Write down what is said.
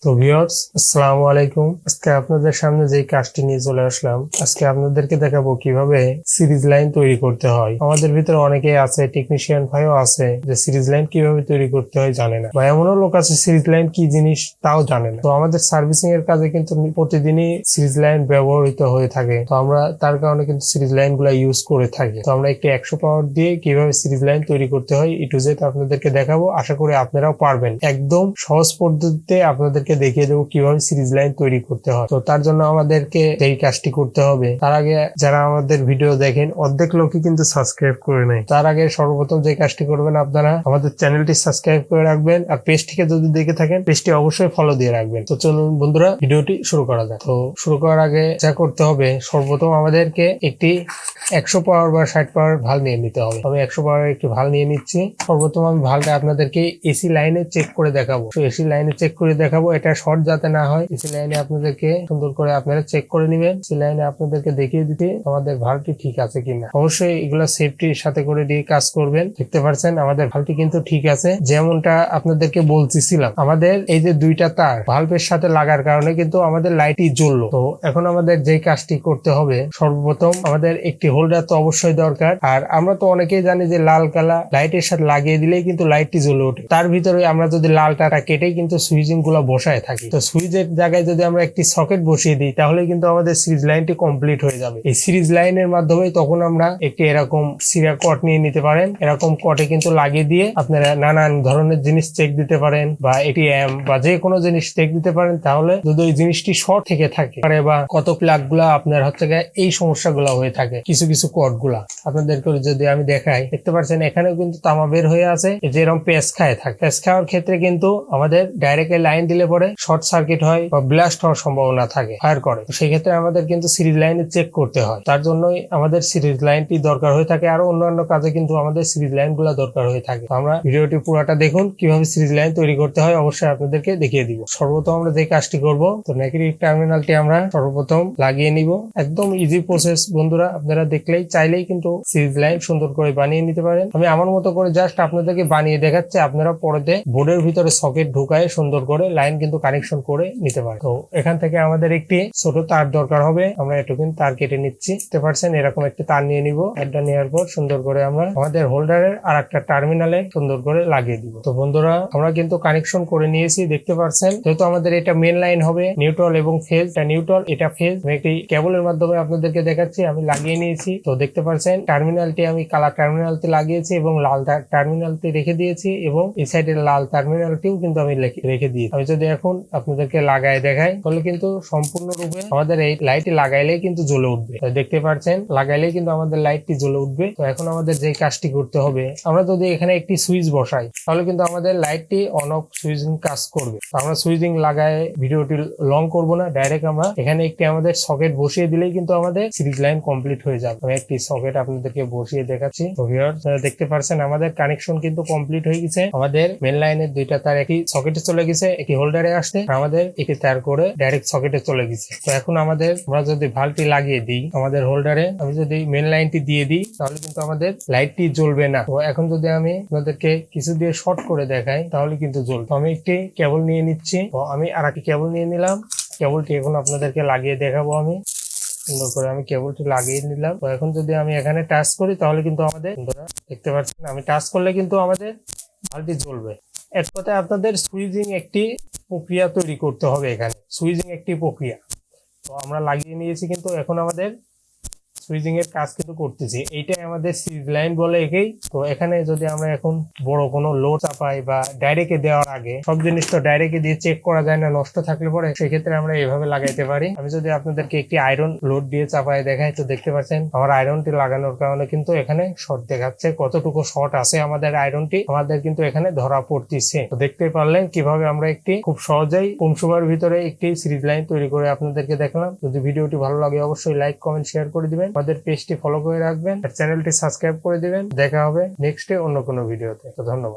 তো ভিউয়ার্স, আসসালামু আলাইকুম। আজকে আপনাদের সামনে যে কাজটি নিয়ে চলে আসলাম, আজকে আপনাদেরকে দেখাবো কিভাবে সিরিজ লাইন তৈরি করতে হয়। আমাদের ভিতরে অনেকেই আছে, টেকনিশিয়ান ভাইও আছে, যে সিরিজ লাইন কিভাবে তৈরি করতে হয় জানে না, বা এমনও লোক আছে সিরিজ লাইন কি জিনিস তাও জানে না। তো আমাদের সার্ভিসিং এর কাজে কিন্তু প্রতিদিনই সিরিজ লাইন ব্যবহৃত হয়ে থাকে। তো আমরা তার কারণে কিন্তু সিরিজ লাইন গুলা ইউজ করে থাকি। তো আমরা একটি 100 পাওয়ার দিয়ে কিভাবে সিরিজ লাইন তৈরি করতে হয় টু জেড আপনাদেরকে দেখাবো। আশা করি আপনারাও পারবেন। একদম সহজ পদ্ধতিতে আপনাদেরকে দেখিয়ে দেবো কিভাবে সিরিজ লাইন তৈরি করতে হয়। তো তার জন্য আমাদেরকে এই কাজটি করতে হবে। তার আগে যারা আমাদের ভিডিও দেখেন, অর্ধেক লোকই কিন্তু সাবস্ক্রাইব করে নেয়। তার আগে সর্বপ্রথম যে কাজটি করবেন, আপনারা আমাদের চ্যানেলটি সাবস্ক্রাইব করে রাখবেন, আর পেজটিকে যদি দেখে থাকেন পেজটি অবশ্যই ফলো দিয়ে রাখবেন। তো চলুন বন্ধুরা, ভিডিওটি শুরু করা যাক। তো শুরু করার আগে যা করতে হবে, সর্বপ্রথম আমাদেরকে একটি 100 পাওয়ার বা 60 পাওয়ার ভাল নিয়ে নিতে হবে। আমি 100 পাওয়ার একটি ভাল নিয়ে নিচ্ছি। সর্বপ্রথম আমি ভালটা আপনাদেরকে এসি লাইনে চেক করে দেখাবো। তো এসি লাইনে চেক করে দেখাবো, এটা শর্ট যাতে না হয়। এসি লাইনে আপনাদেরকে সুন্দর করে আপনারা চেক করে নেবেন। এসি লাইনে আপনাদেরকে দেখিয়ে দিতে আমাদের ভালটি ঠিক আছে কিনা। অবশ্যই এগুলো সেফটির সাথে করে দিয়ে কাজ করবেন। দেখতে পাচ্ছেন আমাদের ভালটি কিন্তু ঠিক আছে, যেমনটা আপনাদেরকে বলতেছিলাম। আমাদের এই যে দুইটা তার ভালভের সাথে লাগার কারণে কিন্তু আমাদের লাইটই জ্বললো। তো এখন আমাদের যে কাজটি করতে হবে, সর্বপ্রথম আমাদের একটি হোল্ডার তো অবশ্যই দরকার। আর আমরা তো অনেকেই জানি যে লাল কালা লাইটের সাথে লাগিয়ে দিলেই কিন্তু লাইটটি জ্বলে ওঠে। তার ভিতরে আমরা যদি লাল টাটা কেটে কিন্তু সুইচিং গুলো বসায় থাকি। তো সুইচের জায়গায় যদি আমরা একটি সকেট বসিয়ে দিই, তাহলে কিন্তু আমাদের সিরিজ লাইনটি কমপ্লিট হয়ে যাবে। এই সিরিজ লাইনের মাধ্যমে তখন আমরা একটি এরকম সিরা কট নিয়ে নিতে পারেন। এরকম কটে কিন্তু লাগিয়ে দিয়ে আপনারা নানান ধরনের জিনিস চেক দিতে পারেন, বা এটিএম বা যে কোনো জিনিস চেক দিতে পারেন। তাহলে যদি ওই জিনিসটি শর্ট থেকে থাকে বা কত প্লাগ গুলা আপনার হচ্ছে এই সমস্যাগুলো হয়ে থাকে, কিছু কিছু কট গুলা আপনাদেরকে যদি আমি দেখাই, দেখতে পাচ্ছেন এখানেও কিন্তু তামা বের হয়ে আছে। যেরকম পেস খায় থাকে, পেস খাওয়ার ক্ষেত্রে কিন্তু আমাদের ডাইরেক্ট লাইন দিলে পরে শর্ট সার্কিট হয় বা ব্লাস্ট হওয়ার সম্ভাবনা থাকে, ফায়ার করে। সেই ক্ষেত্রে আমাদের কিন্তু সিরিজ লাইনে চেক করতে হয়। তার জন্যই আমাদের সিরিজ লাইনটি দরকার হয়ে থাকে। আরো অন্যান্য কাজে কিন্তু আমাদের সিরিজ লাইন গুলা দরকার হয়ে থাকে। আমরা ভিডিওটি পুরাটা দেখুন, কিভাবে সিরিজ লাইন তৈরি করতে হয় অবশ্যই আপনাদেরকে দেখিয়ে দিব। সর্বপ্রথম আমরা যে কাজটি করব, তো নেগেটিভ টার্মিনালটি আমরা সর্বপ্রথম লাগিয়ে নিব। একদম ইজি প্রসেস বন্ধুরা, আপনারা দেখলেই চাইলেই কিন্তু সিরিজ লাইন সুন্দর করে বানিয়ে নিতে পারেন। আমি আমার মতো করে জাস্ট আপনাদেরকে বানিয়ে দেখাচ্ছি, আপনারা পরে বোর্ডের ভিতরে সকেট ঢুকায় সুন্দর করে লাইন কিন্তু কানেকশন করে নিতে পারেন। তো এখান থেকে আমাদের একটি ছোট তার দরকার হবে। আমরা এটুকু তার কেটে নিচ্ছি। দেখতে পাচ্ছেন এরকম একটি তার নিয়ে নিব। এটা নেওয়ার পর সুন্দর করে আমরা আমাদের হোল্ডারের আর একটা টার্মিনালে সুন্দর করে লাগিয়ে দিব। তো বন্ধুরা, আমরা কিন্তু কানেকশন করে নিয়েছি। দেখতে পাচ্ছেন যেহেতু আমাদের এটা মেন লাইন হবে, নিউট্রাল এবং ফেজ। এটা নিউট্রাল, এটা ফেজ। আমি একটি কেবলের মাধ্যমে আপনাদেরকে দেখাচ্ছি, আমি লাগিয়ে নিয়েছি। তো দেখতে পাচ্ছেন টার্মিনালটি আমি কালা টার্মিনালটি লাগিয়েছি এবং লাল টার্মিনালটি রেখে দিয়েছি, এবং এই সাইডের লাল টার্মিনালটিও কিন্তু আমি রেখে দিয়েছি। আমি যদি এখন আপনাদেরকে লাগাই দেখাই, তাহলে কিন্তু সম্পূর্ণরূপে আমাদের এই লাইটটি লাগাইলেই কিন্তু জ্বলে উঠবে। দেখতে পাচ্ছেন লাগাইলেই কিন্তু আমাদের লাইটটি জ্বলে উঠবে। তো এখন আমাদের যে কাজটি করতে হবে, আমরা যদি এখানে একটি সুইচ বসাই, তাহলে কিন্তু আমাদের লাইটটি অন অফ সুইচিং কাজ করবে। আমরা সুইচিং লাগায় ভিডিওটি লং করব না, ডাইরেক্ট আমরা এখানে একটি আমাদের সকেট বসিয়ে দিলেই কিন্তু আমাদের সিরিজ লাইন কমপ্লিট হয়ে যাবে। আমি একটি সকেট আপনাদেরকে বসিয়ে দেখাচ্ছি। তো ভিউয়ার্স, দেখতে পাচ্ছেন আমাদের কানেকশন কিন্তু কমপ্লিট হয়ে গেছে। আমাদের মেন লাইনের দুইটা তার একটি সকেটে চলে গেছে, একটি হোল্ডারে আসছে, আমাদের একটি তার করে ডাইরেক্ট সকেটে চলে গেছে। তো এখন আমরা যদি ভালটি লাগিয়ে দিই আমাদের হোল্ডারে, আমি যদি মেন লাইনটি দিয়ে দিই, তাহলে কিন্তু আমাদের লাইটটি জ্বলবে না। তো এখন যদি আমি আপনাদেরকে কিছু দিয়ে শর্ট করে দেখাই, তাহলে কিন্তু জ্বলবে। আমি একটি কেবল নিয়ে নিচ্ছি। তো আমি আর একটি কেবল নিয়ে নিলাম। কেবলটি এখন আপনাদেরকে লাগিয়ে দেখাবো। আমি সুন্দর করে আমি কেবলটি লাগিয়ে নিলাম। তো এখন যদি আমি এখানে টাচ করি, তাহলে কিন্তু আমাদের দেখতে পাচ্ছেন আমি টাচ করলে কিন্তু আমাদের বাল্বটি জ্বলবে। এক কথায় আপনাদের সুইচিং একটি প্রক্রিয়া তৈরি করতে হবে। এখানে সুইচিং একটি প্রক্রিয়া। তো আমরা লাগিয়ে নিয়েছি, কিন্তু এখন আমাদের সুইচিং এর কাজ কিন্তু করতেছি। এইটাই আমাদের সিরিজ লাইন বলে একেই। তো এখানে যদি আমরা এখন বড় কোনো লোড চাপাই বা ডাইরেক্টে দেওয়ার আগে, সব জিনিস তো ডাইরেক্টে দিয়ে চেক করা যায় না, নষ্ট থাকলে পরে, সেক্ষেত্রে আমরা এভাবে লাগাইতে পারি। আমি যদি আপনাদেরকে একটি আয়রন লোড দিয়ে চাপাই দেখাই, তো দেখতে পাচ্ছেন আমার আয়রনটি লাগানোর কারণে কিন্তু এখানে শর্ট দেখাচ্ছে। কতটুকু শর্ট আছে আমাদের আয়রনটি আমাদের কিন্তু এখানে ধরা পড়তেছে। তো দেখতে পারলেন কিভাবে আমরা একটি খুব সহজেই কম সময়ের ভিতরে একটি সিরিজ লাইন তৈরি করে আপনাদেরকে দেখলাম। যদি ভিডিওটি ভালো লাগে অবশ্যই লাইক, কমেন্ট, শেয়ার করে দিবেন। আমাদের পেজটি ফলো করে রাখবেন আর চ্যানেলটি সাবস্ক্রাইব করে দিবেন। দেখা হবে নেক্সটে অন্য কোনো ভিডিওতে। তো ধন্যবাদ।